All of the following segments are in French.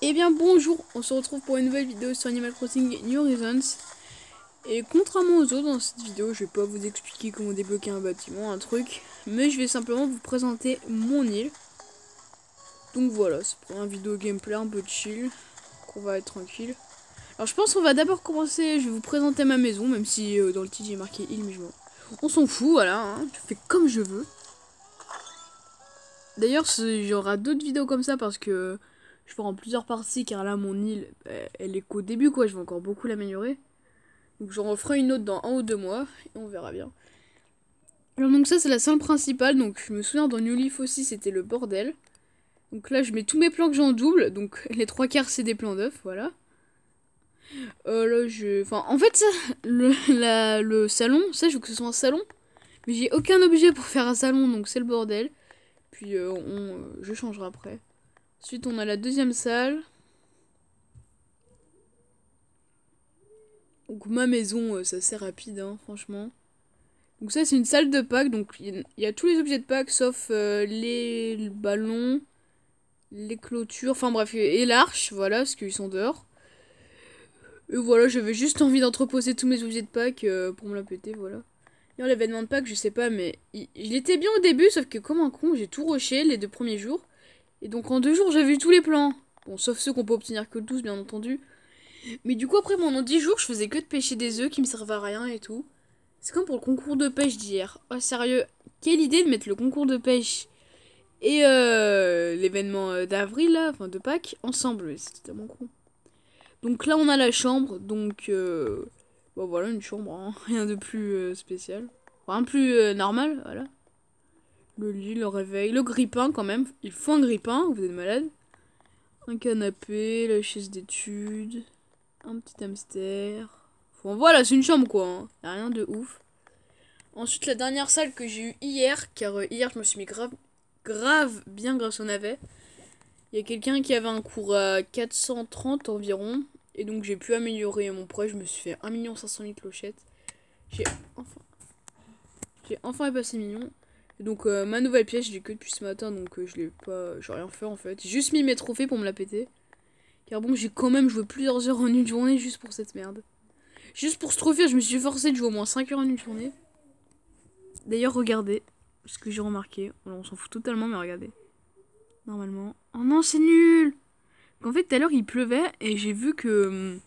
Eh bien bonjour, on se retrouve pour une nouvelle vidéo sur Animal Crossing New Horizons. Et contrairement aux autres dans cette vidéo, je vais pas vous expliquer comment débloquer un bâtiment, un truc, mais je vais simplement vous présenter mon île. Donc voilà, c'est pour un vidéo gameplay un peu chill, qu'on va être tranquille. Alors je pense qu'on va d'abord commencer, je vais vous présenter ma maison, même si dans le titre j'ai marqué île, mais on s'en fout, voilà, hein, je fais comme je veux. D'ailleurs, il y aura d'autres vidéos comme ça parce que je ferai en plusieurs parties, car là mon île, elle est qu'au début quoi, je vais encore beaucoup l'améliorer. Donc j'en referai une autre dans 1 ou 2 mois et on verra bien. Alors donc ça c'est la salle principale, donc je me souviens dans New Leaf aussi c'était le bordel. Donc là je mets tous mes plans que j'ai en double, donc les 3/4 c'est des plans d'œufs, voilà. Là je... Enfin en fait ça, le salon, ça je veux que ce soit un salon. Mais j'ai aucun objet pour faire un salon donc c'est le bordel. Puis je changerai après. Ensuite on a la deuxième salle. Donc ma maison c'est assez rapide hein, franchement. Donc ça c'est une salle de Pâques, donc il y a tous les objets de Pâques sauf les ballons, les clôtures, enfin bref, et l'arche, voilà, parce qu'ils sont dehors. Et voilà, j'avais juste envie d'entreposer tous mes objets de Pâques pour me la péter, voilà. Et l'événement de Pâques, je sais pas, mais il était bien au début, sauf que comme un con, j'ai tout rushé les 2 premiers jours. Et donc en 2 jours, j'ai vu tous les plans. Bon, sauf ceux qu'on peut obtenir que le 12, bien entendu. Mais du coup, après, pendant 10 jours, je faisais que de pêcher des œufs qui me servaient à rien et tout. C'est comme pour le concours de pêche d'hier. Oh sérieux, quelle idée de mettre le concours de pêche et l'événement d'avril là, enfin de Pâques, ensemble, c'est tellement con. Donc là on a la chambre, donc bon voilà une chambre, hein, rien de plus spécial. Enfin plus normal, voilà. Le lit, le réveil, le grille-pain quand même, il faut un grille-pain, vous êtes malade. Un canapé, la chaise d'études, un petit hamster. Enfin voilà, c'est une chambre quoi, hein. Y a rien de ouf. Ensuite, la dernière salle que j'ai eue hier, car hier je me suis mis grave bien grâce au navet. Il y a quelqu'un qui avait un cours à 430 environ, et donc j'ai pu améliorer mon prêt. Je me suis fait 1 500 000 clochettes. J'ai enfin, j'ai enfin passé million. Et donc ma nouvelle pièce, je l'ai que depuis ce matin, donc je l'ai pas, j'ai rien fait en fait. J'ai juste mis mes trophées pour me la péter. Car bon, j'ai quand même joué plusieurs heures en une journée juste pour cette merde. Juste pour ce trophée, je me suis forcé de jouer au moins 5 heures en une journée. D'ailleurs, regardez ce que j'ai remarqué. Alors, on s'en fout totalement, mais regardez. Normalement. Oh non, c'est nul! En fait, tout à l'heure, il pleuvait et j'ai vu que.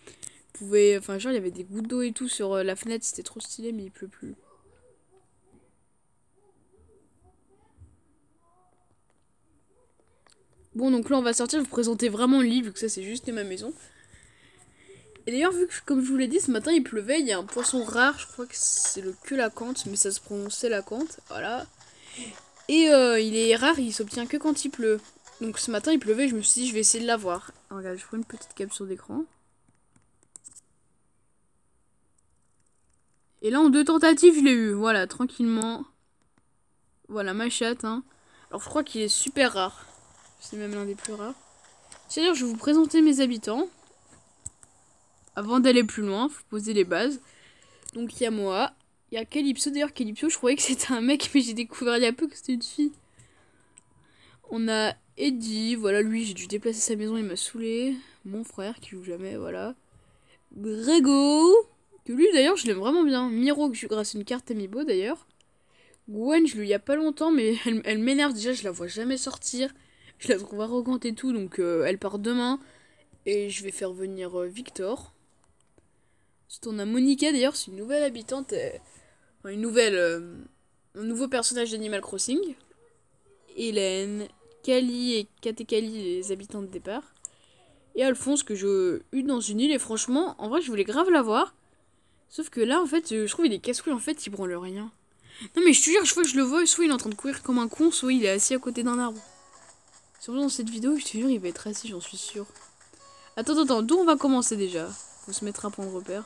Pouvait... Enfin, genre, il y avait des gouttes d'eau et tout sur la fenêtre. C'était trop stylé, mais il pleut plus. Bon, donc là, on va sortir, vous présenter vraiment le lit, vu que ça, c'est juste ma maison. Et d'ailleurs, vu que, comme je vous l'ai dit, ce matin, il pleuvait. Il y a un poisson rare, je crois que c'est le culacanthe, mais ça se prononçait lacanthe. Voilà. Et il est rare, il s'obtient que quand il pleut. Donc ce matin il pleuvait, je me suis dit je vais essayer de l'avoir. Regarde, je prends une petite capture d'écran. Et là en 2 tentatives je l'ai eu, voilà, tranquillement. Voilà ma chatte, hein. Alors je crois qu'il est super rare. C'est même l'un des plus rares. C'est-à-dire je vais vous présenter mes habitants. Avant d'aller plus loin, faut poser les bases. Donc il y a moi, il y a Calypso. D'ailleurs Calypso je croyais que c'était un mec, mais j'ai découvert il y a peu que c'était une fille. On a Eddie, voilà, lui j'ai dû déplacer sa maison, il m'a saoulé. Mon frère qui joue jamais, voilà. Grego, que lui d'ailleurs je l'aime vraiment bien. Miro que je grâce à une carte Amiibo d'ailleurs. Gwen je l'ai eu il y a pas longtemps mais elle m'énerve déjà, je la vois jamais sortir. Je la trouve arrogante et tout donc elle part demain. Et je vais faire venir Victor. Ensuite on a Monica d'ailleurs, c'est une nouvelle habitante. Enfin, un nouveau personnage d'Animal Crossing. Hélène, Kali et Katekali les habitants de départ. Et Alphonse que j'ai eu dans une île et franchement en vrai je voulais grave l'avoir. Sauf que là, en fait, je trouve il est casse-couille, en fait, il branle rien. Non, mais je te jure, chaque fois que je le vois, soit il est en train de courir comme un con, soit il est assis à côté d'un arbre. Surtout dans cette vidéo, je te jure, il va être assis, j'en suis sûre. Attends, d'où on va commencer déjà? Faut se mettre un point de repère.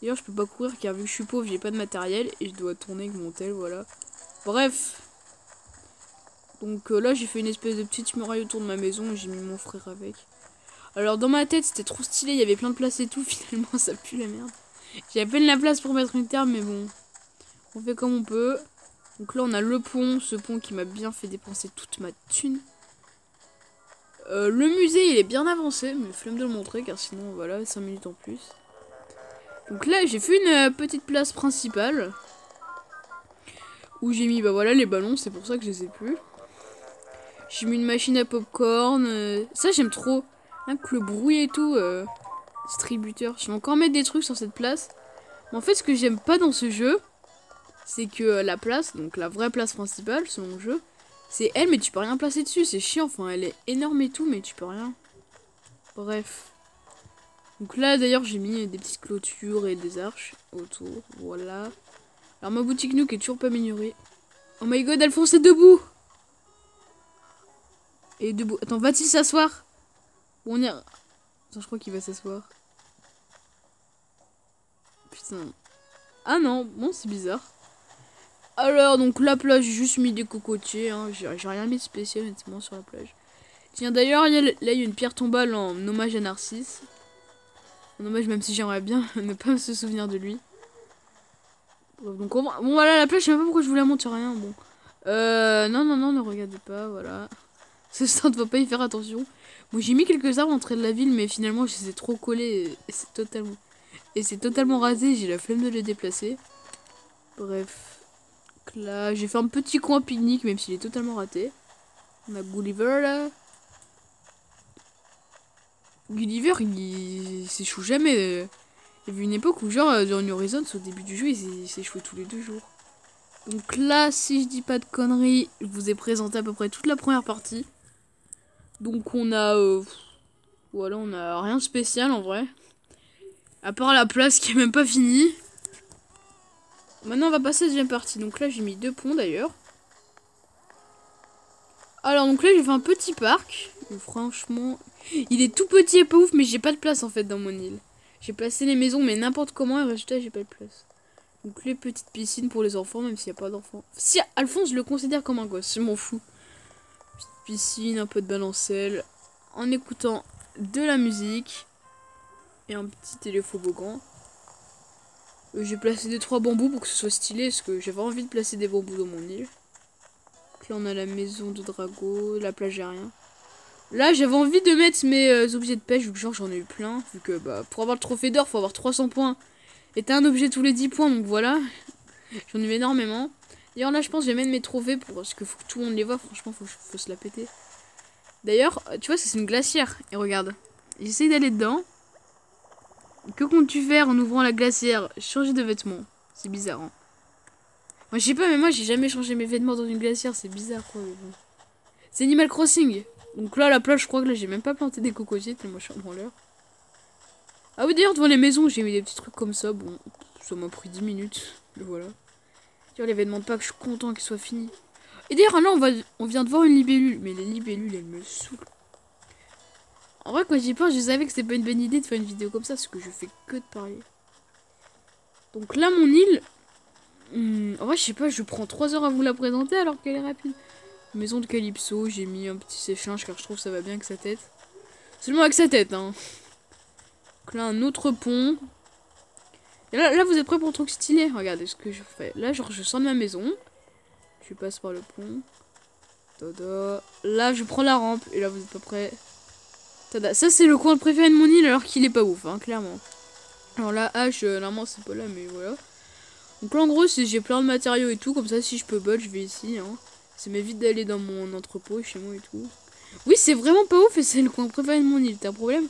D'ailleurs, je peux pas courir car vu que je suis pauvre, j'ai pas de matériel et je dois tourner avec mon tel, voilà. Bref. Donc là, j'ai fait une espèce de petite muraille autour de ma maison et j'ai mis mon frère avec. Alors, dans ma tête, c'était trop stylé, il y avait plein de place et tout, finalement, ça pue la merde. J'ai à peine la place pour mettre une terre, mais bon. On fait comme on peut. Donc là, on a le pont. Ce pont qui m'a bien fait dépenser toute ma thune. Le musée il est bien avancé, mais flemme de le montrer car sinon voilà 5 minutes en plus. Donc là j'ai fait une petite place principale où j'ai mis bah voilà les ballons, c'est pour ça que je les ai plus. J'ai mis une machine à popcorn, ça j'aime trop. Rien que le bruit et tout, distributeur. Je vais encore mettre des trucs sur cette place. Mais en fait ce que j'aime pas dans ce jeu, c'est que la place, donc la vraie place principale selon le jeu, c'est elle mais tu peux rien placer dessus, c'est chiant, enfin elle est énorme et tout mais tu peux rien. Bref. Donc là d'ailleurs j'ai mis des petites clôtures et des arches autour, voilà. Alors ma boutique Nook est toujours pas améliorée. Oh my god, Alphonse est debout. Et debout. Attends, va-t-il s'asseoir? On y a... Attends, je crois qu'il va s'asseoir. Putain. Ah non, bon c'est bizarre. Alors donc la plage, j'ai juste mis des cocotiers, hein. J'ai rien mis de spécial honnêtement sur la plage. Tiens d'ailleurs, là il y a une pierre tombale en hommage à Narcisse. En hommage même si j'aimerais bien ne pas me se souvenir de lui. Donc bon voilà la plage, je sais même pas pourquoi je vous la montre, rien. Bon. Non, ne regardez pas, voilà. Ce stand ne va pas y faire attention. Bon j'ai mis quelques arbres entre de la ville mais finalement je les ai trop collés et c'est totalement rasé, j'ai la flemme de les déplacer. Bref. Là, j'ai fait un petit coin pique-nique, même s'il est totalement raté. On a Gulliver là. Gulliver, il s'échoue jamais. Il y a eu une époque où, genre, dans New Horizons, au début du jeu, il s'échouait tous les 2 jours. Donc là, si je dis pas de conneries, je vous ai présenté à peu près toute la première partie. Donc on a... voilà, on a rien de spécial en vrai. À part la place qui est même pas finie. Maintenant, on va passer à la deuxième partie. Donc là, j'ai mis 2 ponts d'ailleurs. Alors, donc là, j'ai fait un petit parc. Et franchement, il est tout petit et pas ouf, mais j'ai pas de place en fait dans mon île. J'ai placé les maisons, mais n'importe comment, et résultat, j'ai pas de place. Donc, les petites piscines pour les enfants, même s'il n'y a pas d'enfants. Si, Alphonse, je le considère comme un gosse, je m'en fous. Petite piscine, un peu de balancelle, en écoutant de la musique. Et un petit téléphobogan. J'ai placé 2-3 bambous pour que ce soit stylé, parce que j'avais envie de placer des bambous dans mon île. Donc là, on a la maison de Drago, la plage, j'ai rien. Là, j'avais envie de mettre mes objets de pêche, vu que genre j'en ai eu plein. Vu que bah, pour avoir le trophée d'or, faut avoir 300 points. Et t'as un objet tous les 10 points, donc voilà. J'en ai eu énormément. D'ailleurs, là, je pense que je vais mettre mes trophées parce que faut que tout le monde les voit. Franchement, faut se la péter. D'ailleurs, tu vois, c'est une glacière. Et regarde, j'essaye d'aller dedans. Que comptes-tu faire en ouvrant la glacière? Changer de vêtements. C'est bizarre, hein. Moi, je sais pas, mais moi, j'ai jamais changé mes vêtements dans une glacière. C'est bizarre, quoi. Bon. C'est Animal Crossing. Donc là, la plage, je crois que là, j'ai même pas planté des cocotiers, tellement je suis en branleur. Ah oui, d'ailleurs, devant les maisons, j'ai mis des petits trucs comme ça. Bon, ça m'a pris 10 minutes. Et voilà. D'ailleurs, l'événement de Pâques, je suis content qu'il soit fini. Et d'ailleurs, là, on vient de voir une libellule. Mais les libellules, elles me saoulent. En vrai, quand j'y pense, je savais que c'était pas une bonne idée de faire une vidéo comme ça, parce que je fais que de parler. Donc là, mon île... en vrai, je sais pas, je prends 3 heures à vous la présenter alors qu'elle est rapide. Maison de Calypso, j'ai mis un petit sèche-linge car je trouve que ça va bien avec sa tête. Seulement avec sa tête, hein. Donc là, un autre pont. Et là, vous êtes prêts pour un truc stylé? Regardez ce que je fais. Là, genre, je sors de ma maison. Je passe par le pont. Tada. Là, je prends la rampe. Et là, vous êtes pas prêts? Tada. Ça, c'est le coin préféré de mon île alors qu'il est pas ouf, hein, clairement. Alors là, H, normalement, c'est pas là, mais voilà. Donc là, en gros, j'ai plein de matériaux et tout. Comme ça, si je peux bot, je vais ici, hein. Ça m'évite d'aller dans mon entrepôt chez moi et tout. Oui, c'est vraiment pas ouf et c'est le coin préféré de mon île. T'as un problème?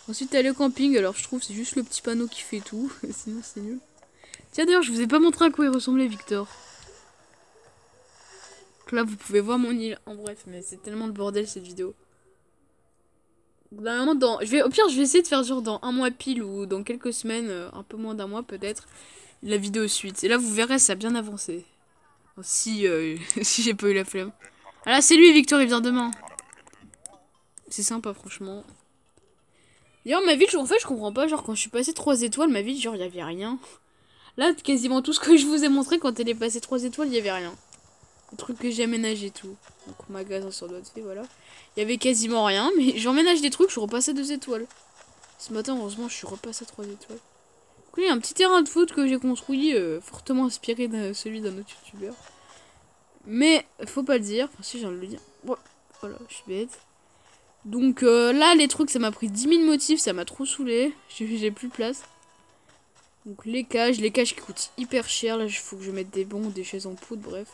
Ensuite, t'as le camping. Alors, je trouve c'est juste le petit panneau qui fait tout. Sinon, c'est nul. Tiens, d'ailleurs, je vous ai pas montré à quoi il ressemblait, Victor. Donc là, vous pouvez voir mon île. En bref, mais c'est tellement le bordel cette vidéo. Normalement, au pire, je vais essayer de faire genre dans un mois pile ou dans quelques semaines, un peu moins d'un mois peut-être, la vidéo suite. Et là, vous verrez, ça a bien avancé. Si, si j'ai pas eu la flemme. Ah là, c'est lui, Victor, il vient demain. C'est sympa, franchement. D'ailleurs, ma ville, en fait, je comprends pas. Genre, quand je suis passé 3 étoiles, ma ville, genre, il y avait rien. Là, quasiment tout ce que je vous ai montré, quand elle est passée 3 étoiles, il y avait rien. Le truc que j'ai aménagé et tout. Donc, magasin sur doigt de fée, voilà. Il y avait quasiment rien, mais j'emménage des trucs, je suis repassé à 2 étoiles. Ce matin, heureusement, je suis repassé à 3 étoiles. Donc, il y a un petit terrain de foot que j'ai construit, fortement inspiré de celui d'un autre youtubeur. Mais, faut pas le dire. Enfin, si, j'ai envie de le dire. Bon, voilà, je suis bête. Donc là, les trucs, ça m'a pris 10 000 motifs, ça m'a trop saoulé. J'ai plus de place. Donc les cages qui coûtent hyper cher. Là, il faut que je mette des bancs, des chaises en poudre, bref.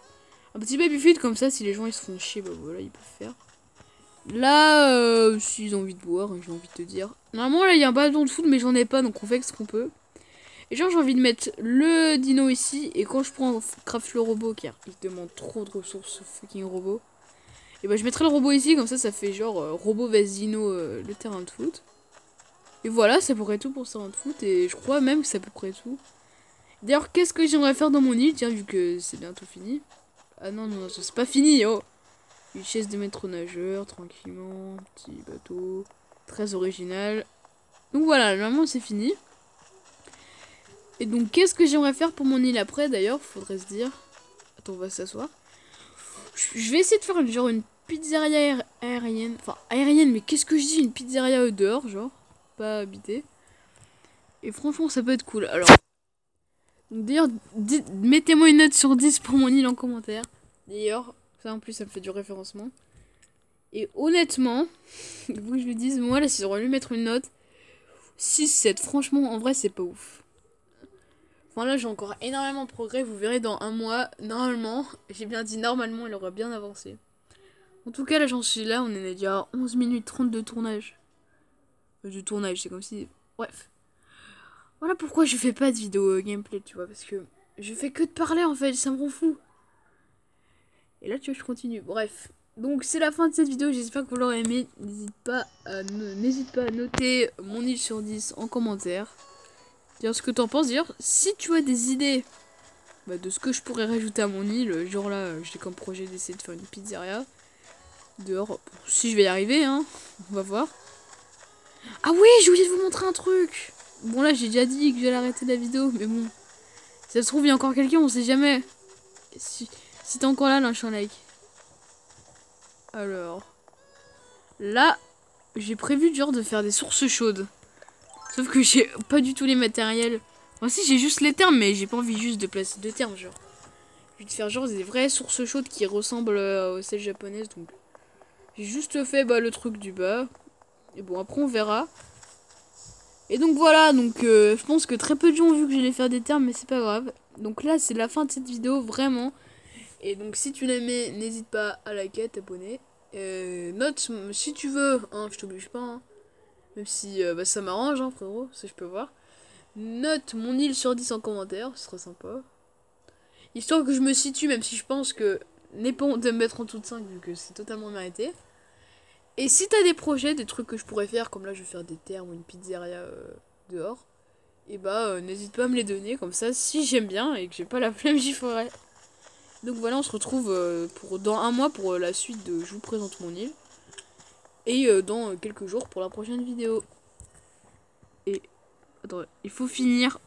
Un petit baby feed comme ça, si les gens ils se font chier, bah voilà, ils peuvent faire. Là, s'ils ont envie de boire, j'ai envie de te dire. Normalement, là, il y a un ballon de foot, mais j'en ai pas, donc on fait ce qu'on peut. Et genre, j'ai envie de mettre le dino ici. Et quand je prends craft le robot, car il demande trop de ressources, ce fucking robot. Et bah, je mettrai le robot ici, comme ça fait genre robot vs dino, le terrain de foot. Et voilà, c'est à peu près tout pour ce terrain de foot. Et je crois même que c'est à peu près tout. D'ailleurs, qu'est-ce que j'aimerais faire dans mon île, tiens, vu que c'est bientôt fini. Ah non, non, c'est pas fini, oh. Une chaise de maître nageur, tranquillement, petit bateau, très original. Donc voilà, normalement c'est fini. Et donc qu'est-ce que j'aimerais faire pour mon île après d'ailleurs, faudrait se dire. Attends, on va s'asseoir. Je vais essayer de faire genre une pizzeria aérienne. Enfin aérienne, mais qu'est-ce que je dis, une pizzeria dehors, genre, pas habitée. Et franchement ça peut être cool. Alors, d'ailleurs, mettez-moi une note sur 10 pour mon île en commentaire. D'ailleurs, ça en plus ça me fait du référencement. Et honnêtement, vous que je le dise, moi là, si j'aurais dû mettre une note 6-7, franchement, en vrai, c'est pas ouf. Enfin là, j'ai encore énormément de progrès, vous verrez dans un mois, normalement, j'ai bien dit normalement, il aura bien avancé. En tout cas, là, j'en suis là, on est déjà à 11 minutes 30 de tournage. Du tournage, c'est comme si... Bref. Voilà pourquoi je fais pas de vidéo gameplay, tu vois, parce que je fais que de parler, en fait, ça me rend fou. Et là, tu vois, je continue. Bref. Donc c'est la fin de cette vidéo, j'espère que vous l'aurez aimé. N'hésite pas à noter mon île sur 10 en commentaire. Dire ce que t'en penses. Dire si tu as des idées de ce que je pourrais rajouter à mon île. Genre là, j'ai comme projet d'essayer de faire une pizzeria. Dehors, si je vais y arriver, hein. On va voir. Ah oui, j'ai oublié de vous montrer un truc. Bon là, j'ai déjà dit que j'allais arrêter la vidéo. Mais bon, si ça se trouve, il y a encore quelqu'un, on sait jamais. Si t'es encore là, lâche un like. Alors, là, j'ai prévu genre de faire des sources chaudes. Sauf que j'ai pas du tout les matériels. Enfin si, j'ai juste les termes, mais j'ai pas envie juste de placer deux termes, genre. Je vais te faire genre des vraies sources chaudes qui ressemblent aux celles japonaises, donc... J'ai juste fait le truc du bas. Et bon, après on verra. Et donc voilà, donc je pense que très peu de gens ont vu que j'allais faire des termes, mais c'est pas grave. Donc là, c'est la fin de cette vidéo, vraiment. Et donc si tu l'aimais, n'hésite pas à liker, t'abonner. Note si tu veux, hein, je t'oblige pas, hein. Même si ça m'arrange, hein, frérot, ça je peux voir. Note mon île sur 10 en commentaire, ce sera sympa. Histoire que je me situe, même si je pense que n'est pas honte de me mettre en toute 5 vu que c'est totalement mérité. Et si t'as des projets, des trucs que je pourrais faire, comme là je vais faire des terres ou une pizzeria dehors, et n'hésite pas à me les donner, comme ça si j'aime bien et que j'ai pas la flemme, j'y ferai. Donc voilà, on se retrouve dans un mois pour la suite de Je vous présente mon île. Et dans quelques jours pour la prochaine vidéo. Et attends, il faut finir